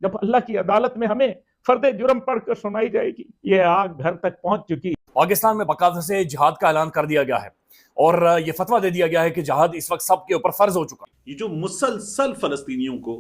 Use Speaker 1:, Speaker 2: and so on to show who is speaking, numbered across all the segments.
Speaker 1: जब अल्लाह की अदालत में हमें फर्द जुर्म पढ़कर सुनाई जाएगी, ये आग घर तक पहुंच चुकी।
Speaker 2: पाकिस्तान में बाकायदा से जिहाद का ऐलान कर दिया गया है और ये फतवा दे दिया गया है कि जिहाद इस वक्त सबके ऊपर फर्ज हो चुका है।
Speaker 3: ये जो मुसलसल फलस्तीनियों को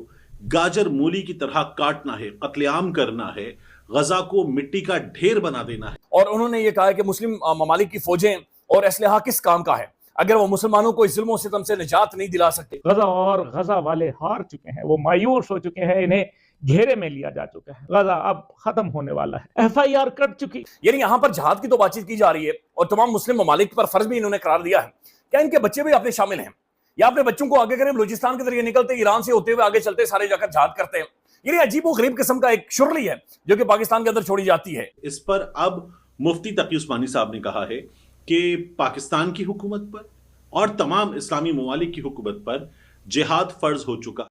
Speaker 3: गाजर मूली की तरह काटना है, कत्लेआम करना है, गजा को मिट्टी का ढेर बना देना है।
Speaker 2: और उन्होंने ये कहा है कि मुस्लिम ममालिक की फौजें और असलहा किस काम का है अगर वो मुसलमानों को इस जुल्म सितम से निजात नहीं दिला सकते।
Speaker 1: गजा और गजा वाले हार चुके हैं, वो मायूस हो चुके हैं, इन्हें घेरे में लिया जा चुका है। गजा अब खत्म होने वाला है, FIR कट चुकी।
Speaker 2: यानी यहाँ पर जिहाद की तो बातचीत की जा रही है और तमाम मुस्लिम ममालिक पर फर्ज भी इन्होंने करार दिया है। क्या इनके बच्चे भी अपने शामिल हैं या अपने बच्चों को आगे करें, बलूचिस्तान के जरिए निकलते ईरान से होते हुए आगे चलते सारे जाकर जिहाद करते हैं। ये अजीब व गरीब किस्म का एक शुरली है जो कि पाकिस्तान के अंदर छोड़ी जाती है।
Speaker 3: इस पर अब मुफ्ती तकी उस्मानी साहब ने कहा है कि पाकिस्तान की हुकूमत पर और तमाम इस्लामी ममालिक की हुकूमत पर जिहाद फर्ज हो चुका।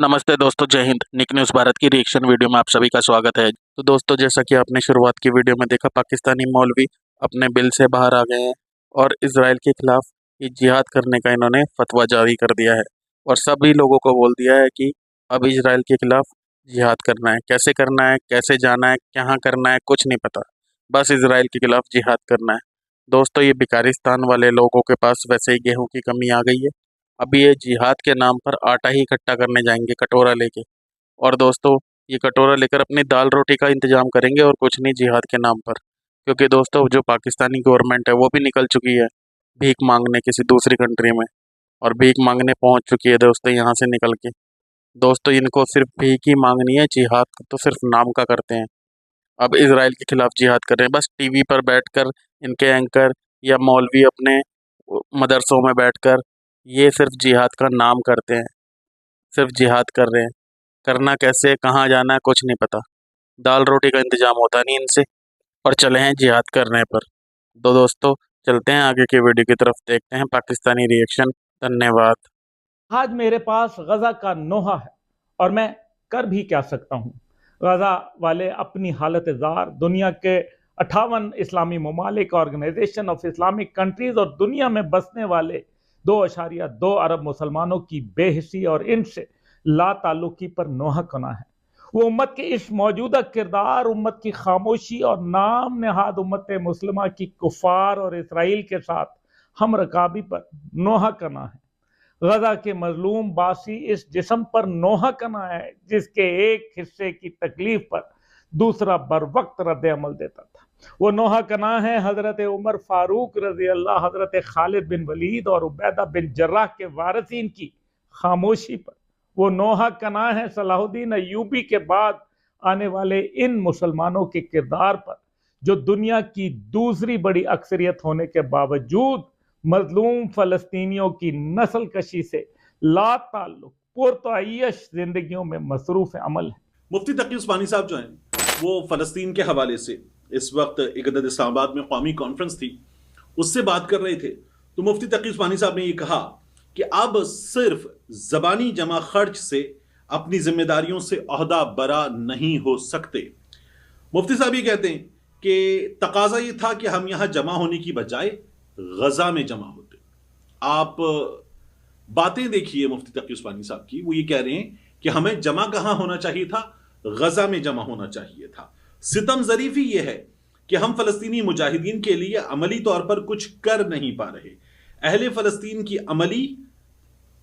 Speaker 4: नमस्ते दोस्तों, जय हिंद। निक न्यूज़ भारत की रिएक्शन वीडियो में आप सभी का स्वागत है। तो दोस्तों, जैसा कि आपने शुरुआत की वीडियो में देखा, पाकिस्तानी मौलवी अपने बिल से बाहर आ गए हैं और इजराइल के खिलाफ ये जिहाद करने का इन्होंने फतवा जारी कर दिया है और सभी लोगों को बोल दिया है कि अब इजराइल के खिलाफ जिहाद करना है। कैसे करना है, कैसे जाना है, कहाँ करना है, कुछ नहीं पता, बस इजराइल के खिलाफ जिहाद करना है। दोस्तों, ये भिखारिस्तान वाले लोगों के पास वैसे ही गेहूं की कमी आ गई है। अभी ये जिहाद के नाम पर आटा ही इकट्ठा करने जाएंगे कटोरा लेके, और दोस्तों ये कटोरा लेकर अपनी दाल रोटी का इंतजाम करेंगे और कुछ नहीं जिहाद के नाम पर। क्योंकि दोस्तों जो पाकिस्तानी गवर्नमेंट है वो भी निकल चुकी है भीख मांगने किसी दूसरी कंट्री में, और भीख मांगने पहुंच चुकी है दोस्तों यहाँ से निकल के। दोस्तों इनको सिर्फ भीख ही मांगनी है, जिहाद तो सिर्फ नाम का करते हैं। अब इजराइल के खिलाफ जिहाद कर रहे हैं, बस टीवी पर बैठकर इनके एंकर या मौलवी अपने मदरसों में बैठकर ये सिर्फ जिहाद का नाम करते हैं, सिर्फ जिहाद कर रहे हैं। करना कैसे, कहाँ जाना है, कुछ नहीं पता। दाल रोटी का इंतजाम होता नहीं इनसे और चले हैं जिहाद करने पर। तो दोस्तों चलते हैं आगे के वीडियो की तरफ, देखते हैं पाकिस्तानी रिएक्शन। धन्यवाद।
Speaker 1: आज मेरे पास गजा का नोहा है और मैं कर भी क्या सकता हूँ। गजा वाले अपनी हालत ज़ार दुनिया के 58 इस्लामी ममालिक, ऑर्गेनाइजेशन ऑफ इस्लामिक कंट्रीज और दुनिया में बसने वाले 2.2 अरब मुसलमानों की बेहिसी और इनसे ला ताल्लुकी पर नोहा कना है। वो उम्मत के इस मौजूदा किरदार, उम्मत की खामोशी और नाम नहाद उम्मत मुस्लिमा की कुफार और इसराइल के साथ हम रकाबी पर नोहा कना है। गजा के मजलूम बासी इस जिस्म पर नोहा कना है जिसके एक हिस्से की तकलीफ पर दूसरा बर वक्त रद्द अमल देता था। वो नोहा कना है हजरत उमर फारूक रजी अल्लाह, हजरत खालिद बिन वलीद और उबैदा बिन जर्राह के वारिसीन की खामोशी पर। वो नोहा कना है सलाहुद्दीन अय्यूबी के बाद आने वाले इन मुसलमानों के किरदार पर जो दुनिया की दूसरी बड़ी अक्सरियत होने के बावजूद मजलूम फलस्तीनियों की नस्ल कशी से ला ताल्लुक पुरतअय्यश जिंदगियों में मसरूफ अमल है।
Speaker 3: मुफ्ती तकी उस्मानी साहब जो हैं वो फलस्तीन के हवाले से इस वक्त इकदद इस्लामाबाद में कौमी कॉन्फ्रेंस थी, उससे बात कर रहे थे। तो मुफ्ती तकी उस्मानी साहब ने ये कहा कि अब सिर्फ जबानी जमा खर्च से अपनी जिम्मेदारियों से ओहदा बरा नहीं हो सकते। मुफ्ती साहब ये कहते हैं कि तकाजा ये था कि हम यहां जमा होने की बजाय गजा में जमा होते। आप बातें देखिए मुफ्ती तकी उस्मानी साहब की, वो ये कह रहे हैं कि हमें जमा कहां होना चाहिए था, गजा में जमा होना चाहिए था। सितम ज़रीफ़ी ये है कि हम फलस्तीनी मुजाहिदीन के लिए अमली तौर पर कुछ कर नहीं पा रहे। अहले फलस्तीन की अमली,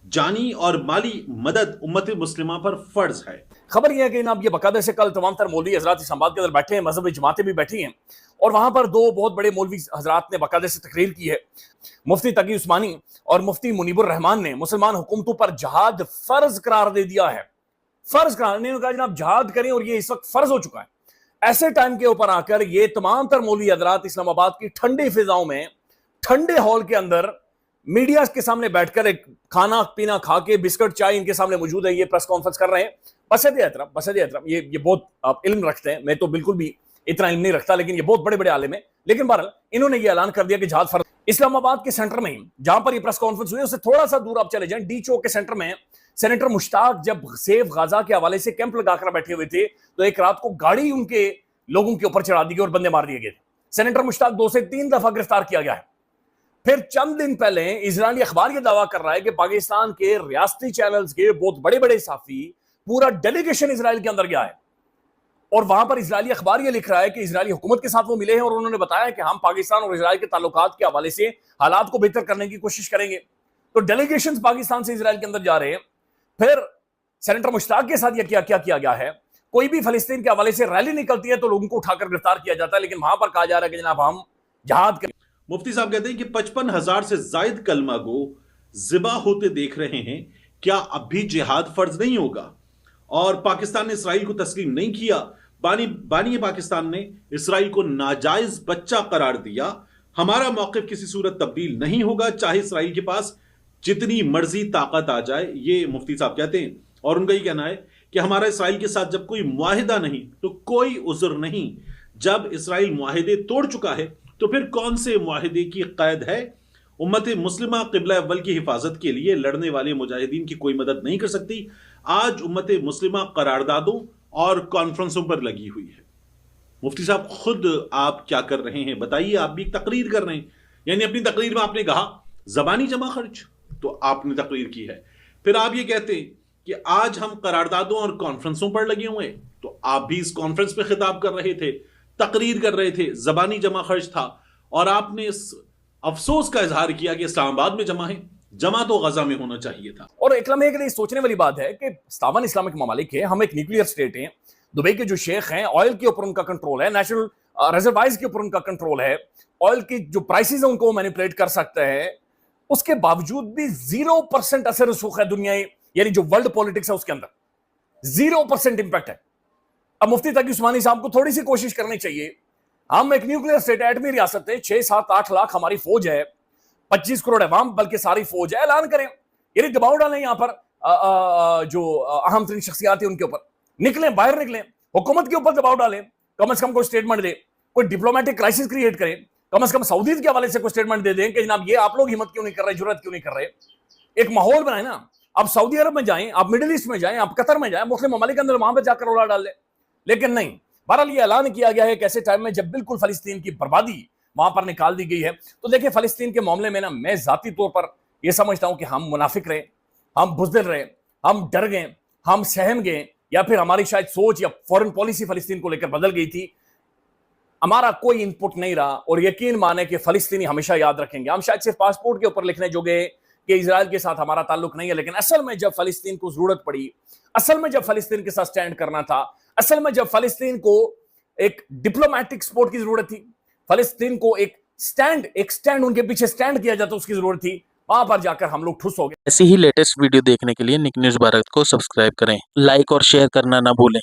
Speaker 3: जानी और माली मदद उम्मत मुस्लिमा पर फर्ज है।
Speaker 2: खबर यह है कि अब ये बाकायदा से कल तमाम तर मौलवी हजरात इस्लामाबाद के अंदर बैठे हैं, मजहबी जमातें भी बैठी हैं और वहां पर दो बहुत बड़े मौलवी हजरात ने बाकायदा से तकरीर की है। मुफ्ती तकी उस्मानी और मुफ्ती मुनीबुर रहमान ने मुसलमान हुकूमतों पर जहाद फर्ज करार दे दिया है। फर्ज करार ने कहा जनाब जहाद करें और ये इस वक्त फर्ज हो चुका है। ऐसे टाइम के ऊपर आकर ये तमाम तर मौलवी हजरात इस्लामाबाद की ठंडी फिजाओं में, ठंडे हॉल के अंदर मीडिया के सामने बैठकर एक खाना पीना खा के बिस्किट चाय इनके सामने मौजूद है, ये प्रेस कॉन्फ्रेंस कर रहे हैं। बसद एहतराम ये बहुत इल्म रखते हैं, मैं तो बिल्कुल भी इतना इल्म नहीं रखता, लेकिन ये बहुत बड़े बड़े आलिम है। लेकिन बहरहाल इन्होंने ये ऐलान कर दिया कि जहाद फर्ज। इस्लामाबाद के सेंटर में जहां पर ये प्रेस कॉन्फ्रेंस हुई उससे थोड़ा सा दूर आप चले जाएं, डी चौक के सेंटर में सेनेटर मुश्ताक जब सेफ गाजा के हवाले से कैंप लगाकर बैठे हुए थे तो एक रात को गाड़ी उनके लोगों के ऊपर चढ़ा दी गई और बंदे मार दिए गए। सेनेटर मुश्ताक 2 से 3 दफा गिरफ्तार किया गया है پھر چند دن پہلے اسرائیلی اخبار یہ دعویٰ کر رہا ہے کہ پاکستان کے ریاستی چینلز کے بہت بڑے بڑے صحافی پورا ڈیلیگیشن اسرائیل کے اندر گیا ہے، اور وہاں پر اسرائیلی اخبار یہ لکھ رہا ہے کہ اسرائیلی حکومت کے ساتھ وہ ملے ہیں اور انہوں نے بتایا کہ ہم پاکستان اور اسرائیل کے تعلقات کے حوالے سے حالات کو بہتر کرنے کی کوشش کریں گے۔ تو ڈیلیگیشنز پاکستان سے اسرائیل کے اندر جا رہے ہیں۔ پھر سینیٹر مشتاق کے ساتھ یہ کیا کیا گیا ہے، کوئی بھی فلسطین کے حوالے سے ریلی نکلتی ہے تو لوگوں کو اٹھا کر گرفتار کیا جاتا ہے، لیکن وہاں پر کہا جا رہا ہے کہ جناب ہم جہاد کریں۔
Speaker 3: مفتی صاحب کہتے ہیں کہ 55,000 سے زائد کلمہ گو ذبح ہوتے دیکھ رہے ہیں، کیا اب بھی جہاد فرض نہیں ہوگا؟ اور پاکستان نے اسرائیل کو تسلیم نہیں کیا، بانی پاکستان نے اسرائیل کو ناجائز بچہ قرار دیا، ہمارا موقف کسی صورت تبدیل نہیں ہوگا چاہے اسرائیل کے پاس جتنی مرضی طاقت آ جائے، یہ مفتی صاحب کہتے ہیں۔ اور ان کا یہ کہنا ہے کہ ہمارا اسرائیل کے ساتھ جب کوئی معاہدہ نہیں تو کوئی عذر نہیں، جب اسرائیل معاہدے توڑ چکا ہے تو پھر کون سے معاہدے کی قید ہے؟ امت مسلمہ قبلہ اول کی حفاظت کے لیے لڑنے والے مجاہدین کی کوئی مدد نہیں کر سکتی۔ آج امت مسلمہ قراردادوں اور کانفرنسوں پر لگی ہوئی ہے۔ مفتی صاحب خود آپ کیا کر رہے ہیں بتائیے، آپ بھی تقریر کر رہے ہیں، یعنی اپنی تقریر میں آپ نے کہا زبانی جمع خرچ، تو آپ نے تقریر کی ہے، پھر آپ یہ کہتے ہیں کہ آج ہم قراردادوں اور کانفرنسوں پر لگے ہوئے، تو آپ بھی اس کانفرنس پہ خطاب کر رہے تھے، تقریر کر رہے تھے، زبانی جمع خرچ تھا، اور آپ نے اس افسوس کا اظہار کیا کہ اسلام آباد میں جمع ہے، جمع تو غزہ میں ہونا چاہیے تھا۔
Speaker 2: اور ایک لمحے کے لیے سوچنے والی بات ہے کہ 57 اسلامک ممالک ہیں، ہم ایک نیوکلیئر سٹیٹ ہیں، دبئی کے جو شیخ ہیں آئل کے اوپر ان کا کنٹرول ہے، نیشنل ریزروائرز کے اوپر ان کا کنٹرول ہے، آئل کی جو پرائسز ہیں ان کو مینیپولیٹ کر سکتے ہیں، اس کے باوجود بھی 0% اثر رسوخ ہے دنیا، یعنی جو ورلڈ پولیٹکس ہے اس کے اندر 0% امپیکٹ ہے۔ اب مفتی تقی عثمانی صاحب کو تھوڑی سی کوشش کرنی چاہیے، ہم ایک نیوکلیئر سٹیٹ ایٹمی ریاست ہے، 6, 7, 8 لاکھ ہماری فوج ہے، 25 کروڑ عوام بلکہ ساری فوج ہے، اعلان کریں، یعنی دباؤ ڈالیں یہاں پر جو اہم ترین شخصیات ہیں ان کے اوپر، نکلیں باہر نکلیں، حکومت کے اوپر دباؤ ڈالیں، کم از کم کوئی اسٹیٹمنٹ دیں، کوئی ڈپلومیٹک کرائسس کریٹ کریں، کم از کم سعودی کے حوالے سے کوئی اسٹیٹمنٹ دے دیں کہ جناب یہ آپ لوگ ہمت کیوں نہیں کر رہے، جرات کیوں نہیں کر رہے، ایک ماحول بنائیں نا۔ آپ سعودی عرب میں جائیں، آپ مڈل ایسٹ میں جائیں، آپ قطر میں جائیں، مسلم ممالک کے اندر وہاں پہ جا کر رولا ڈال لیں، لیکن نہیں۔ بہرحال یہ اعلان کیا گیا ہے ایک ایسے ٹائم میں جب بالکل فلسطین کی بربادی وہاں پر نکال دی گئی ہے۔ تو دیکھیں فلسطین کے معاملے میں نا میں ذاتی طور پر یہ سمجھتا ہوں کہ ہم منافق رہے، ہم بزدل رہے، ہم ڈر گئے، ہم سہم گئے، یا پھر ہماری شاید سوچ یا فورن پالیسی فلسطین کو لے کر بدل گئی تھی، ہمارا کوئی ان پٹ نہیں رہا، اور یقین مانے کہ فلسطینی ہمیشہ یاد رکھیں گے۔ ہم شاید صرف پاسپورٹ کے اوپر لکھنے جو گئے کہ اسرائیل کے ساتھ ہمارا تعلق نہیں ہے، لیکن اصل میں جب فلسطین کو ضرورت پڑی، اصل میں جب فلسطین کے ساتھ سٹینڈ کرنا تھا، اصل میں جب فلسطین کو ایک ڈپلومیٹک سپورٹ کی ضرورت تھی، فلسطین کو ایک سٹینڈ ان کے پیچھے سٹینڈ کیا جاتا اس کی ضرورت تھی، وہاں پر جا کر ہم لوگ ٹھوس ہو گئے۔
Speaker 4: ایسی ہی لیٹسٹ ویڈیو دیکھنے کے لیے نک نیوز بھارت کو سبسکرائب کریں، لائک اور شیئر کرنا نہ بھولیں۔